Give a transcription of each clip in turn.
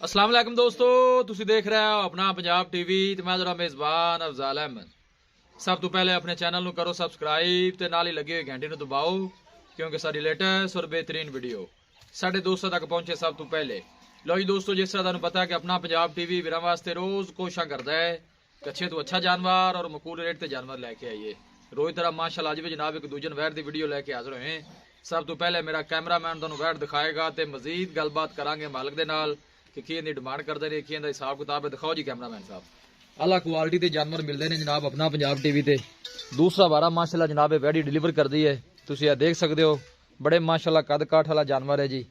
अस्सलाम वालेकुम दोस्तों, तुसी देख रहे हो अपना पंजाब टीवी ते मैं जरा मेज़बान अफजाल अहमद। सब तो पहले अपने चैनल ਨੂੰ करो सबसक्राइब ते नाल ही लगी हुई घंटी ਨੂੰ दबाओ क्योंकि साडी लेटेस्ट और बेहतरीन वीडियो साडे दोस्तों तक पहुंचे सब तो पहले। लो जी दोस्तों, जिस तरह तुहानू पता है कि अपना पंजाब टीवी वीरां वास्ते रोज कोशिशां करदा है कि अच्छे तो अच्छा जानवर और मकूल रेट ते जानवर लैके आइए। रोज तरह माशाअल्लाह अज भी जनाब एक दूजन वैट दी वीडियो लैके हाजिर होए। सब तो पहले मेरा कैमरामैन तुहानू वैट दिखाएगा ते मजीद गलबात करांगे मालिक दे नाल कि की इन्नी डिमांड करते ने, की इनका हिसाब किताब है। दिखाओ जी कैमरामैन साहब। अला क्वालिटी के जानवर मिलते हैं जनाब अपना पंजाब टीवी ते। दूसरा वारा माशाल्लाह जनाब वैडी डिलीवर कर दी है, तुम यह देख सकते हो। बड़े माशाल्लाह कद काठ वाला जानवर है जी।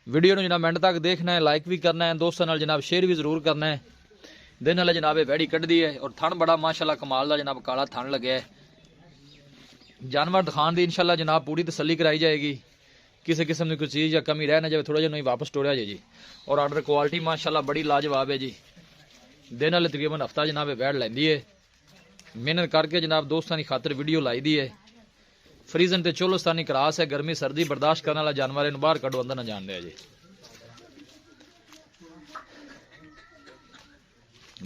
वीडियो जनाब मिनट तक देखना है, लाइक भी करना है, दोस्तों नाल जनाब शेयर भी जरूर करना है। दिन वाले जनाब वैडी कट दी है और थन बड़ा माशाल्लाह कमाल का जनाब काला थन लगे है। जानवर दिखाने की इंशाल्लाह जनाब पूरी तसल्ली कराई जाएगी, किसी किस्म की कोई चीज़ या कमी रह ना जाए, थोड़ा जिहा वापस टोड़िया जाए जी। और आर्डर क्वालिटी माशाल्लाह बड़ी लाजवाब है जी। दिन वाले तकरीबन हफ्ता जनाब बैठ लैंदी है। मेहनत करके जनाब दोस्तों की खातर वीडियो लाई दी है। फ्रीजन ते चोलोस्तानी क्रास है, गर्मी सर्दी बर्दाश्त करने वाला जानवर है, बाहर कड्डो अंदर ना जान दिया जी।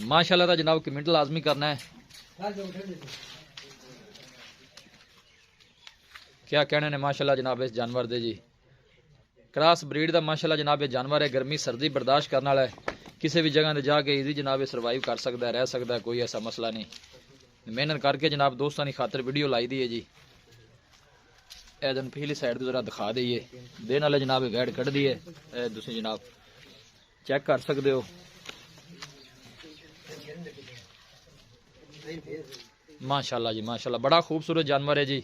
माशाल्लाह का जनाब कमेंट लाजमी करना है। क्या कहने ने माशाल्लाह जनाब इस जानवर दे जी। क्रास ब्रीड का माशाल्लाह जनाब ये जानवर है, गर्मी सर्दी बर्दाश्त करने वाला है, किसी भी जगह जाके ईजी जनाब सर्वाइव कर सकता है, रह सकता है, कोई ऐसा मसला नहीं। मेहनत करके जनाब दोस्तों की खातर वीडियो लाई दी है जी। एदन पिछली साइड जरा दिखा दईए। दिन वाले जनाब वैड कट दी है, तुम जनाब चेक कर सकते हो। माशाल्लाह जी माशाल्लाह बड़ा खूबसूरत जानवर है जी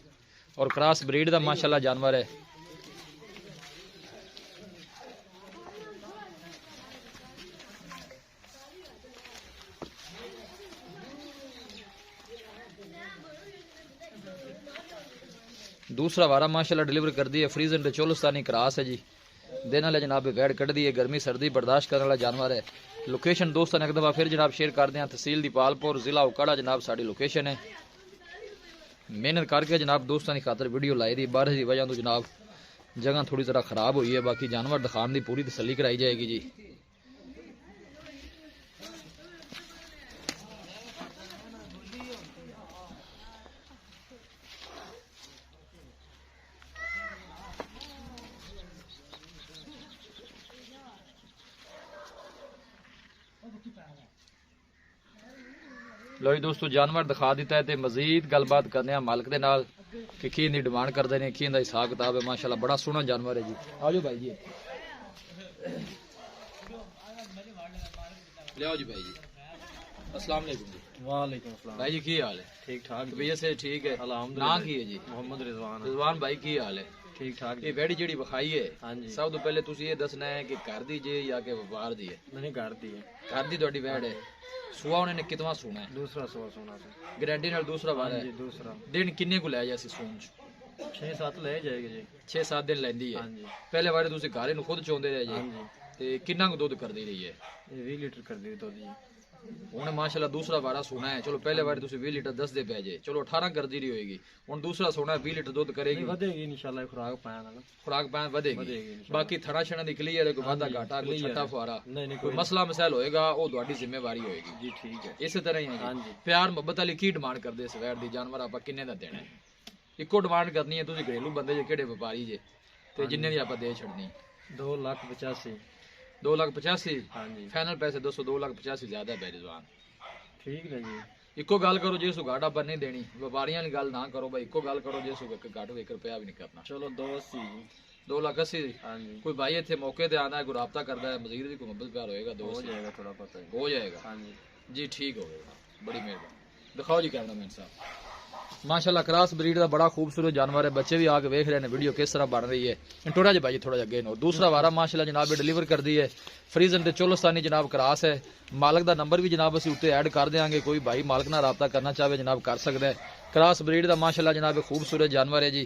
और क्रॉस ब्रीड का माशाल्लाह जानवर है। दूसरा वारा माशाल्लाह डिलीवर कर दी है। फ्रीजन ते चोलोस्तानी क्रॉस है जी। दिन वाले जनाब वैड कट दी है, गर्मी सर्दी बर्दाश्त करने वाला जानवर है। लोकेशन दोस्तों ने एक दफ़ा फिर जनाब शेयर कर दें, तहसील दीपालपुर जिला उकाड़ा जनाब साड़ी लोकेशन है। मेहनत करके जनाब दोस्तों की खातर वीडियो लाई दी। बारिश की वजह तो जनाब जगह थोड़ी जरा खराब हुई है, बाकी जानवर दिखाने की पूरी तसल्ली कराई जाएगी जी। लो जी दोस्तों, जानवर दिखा दिता है तो मजीद गलबात करने मालिक के नाल कि की इन्नी डिमांड करते हैं, की इनका हिसाब किताब है। माशाल्लाह बड़ा सोहना जानवर है जी। आ जाओ भाई जी, ले आओ जी भाई जी। अस्सलाम वालेकुम जी। वालेकुम अस्सलाम भाई जी, की हाल है? ठीक ठाक तबीयत से ठीक है? अल्हम्दुलिल्लाह। ना की है जी? मोहम्मद रिजवान। रिजवान भाई की हाल है? ठीक ठाक ये वैडी जी विखाई है, हाँ जी। सब तो पहले तुम ये दसना है कि घर दी जे या कि व्यापार दी है? नहीं कर दी है, घर दी तुहाडी वैड है। सुआ उन्होंने कितना सोना है? दूसरा सवा सोना से। गारंटी नाल दूसरा वार हाँ है। जी दूसरा। दिन किन्ने को लै जासी सून च? 6-7 ले जाएगी जी। 6-7 दिन लैंदी है। हाँ जी पहले बारे तुम घर इन खुद चौंदे रहे हाँ जी, जी। ते किन्ना को दुध करदी रही है? ये 20 लीटर कर दी तो जी। उन्हें माशाल्लाह दूसरा वारा सोना है। चलो पहले बार तुम 20 लीटर 10 दे पे जे, चलो 18 कर दी रही होगी। हुन दूसरा सोना है 20 लीटर दुध करेगी, ਵਧੇਗੀ इंशाल्लाह खुराक पाया ना। खुराक पैन बढ़ेगी। ਵਧੇਗੀ इंशाल्लाह। बाकी थड़ा छड़ा दी क्लियर है, कोई वादा घाटा कोई clear छटा है। फुआरा नहीं नहीं कोई कोई मसला मसैल होएगा वो ਤੁਹਾਡੀ जिम्मेवारी होएगी जी ठीक है। इस तरह ही है हाँ जी। जी। प्यार मोहब्बत वाली की डिमांड करदे इस वैट दी जानवर आपा किन्ने दा देना है? इको डिमांड करनी है, तुसी घरेलू बंदे जे केड़े व्यापारी जे ते जिन्ने दी आपा दे छड़नी। 2,85,000। 2,85,000 हाँ जी फाइनल पैसे दोस्तों 2,85,000 ज्यादा है बेरिजवान। ठीक है जी। इको गल करो जिस घाट आप नहीं देनी, व्यापारियों की गल ना करो भाई, इको गल करो जिस घाट 1 रुपया भी नहीं करना। चलो 2,80,000 जी। 2,80,000 हाँ जी कोई भाई इतने मौके ते आना है, कोई राब्ता करता है, मजीद भी कोई मोहब्बत प्यार होएगा हो दोस्त जाएगा थोड़ा पता है। हो जाएगा हाँ जी जी। ठीक हो गया, बड़ी मेहरबानी। दिखाओ जी कैमरामैन साहब। माशाल्लाह क्रॉस ब्रीड का बड़ा खूबसूरत जानवर है। बच्चे भी आके वेख रहे हैं वीडियो किस तरह बन रही है। टोड़ा जी भाई थोड़ा अगे नो। दूसरा वारा माशाल्लाह जनाब डिलीवर कर दी है। फ्रीजन ते चोलोस्तानी जनाब क्रॉस है। मालिक का नंबर भी जनाब असी उत्ते ऐड कर देंगे, कोई भाई मालिक नाल राब्ता करना चाहे जनाब कर सकता है। क्रॉस ब्रीड का माशाल्लाह जनाब खूबसूरत जानवर है जी।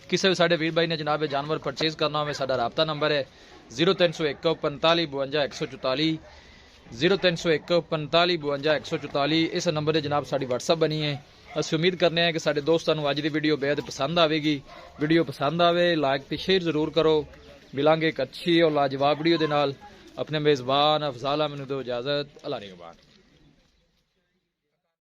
किसी भी साडे वीर भाई ने जनाब जानवर परचेज करना हो, साडा राब्ता नंबर है 0301 45 52 144 0301 45 52 144। इस नंबर से जनाब साड़ी व्हाट्सअप बनी है। असं उम्मीद करने हैं कि साडे दोस्तों को अज की वीडियो बेहद पसंद आएगी। वीडियो पसंद आवे लाइक तो शेयर जरूर करो। मिलांगे एक अच्छी और लाजवाब वीडियो के नाल। अपने मेज़बान अफजाल अहमद ਨੂੰ ਦਿਓ इजाज़त। अल्लाह निगहबान।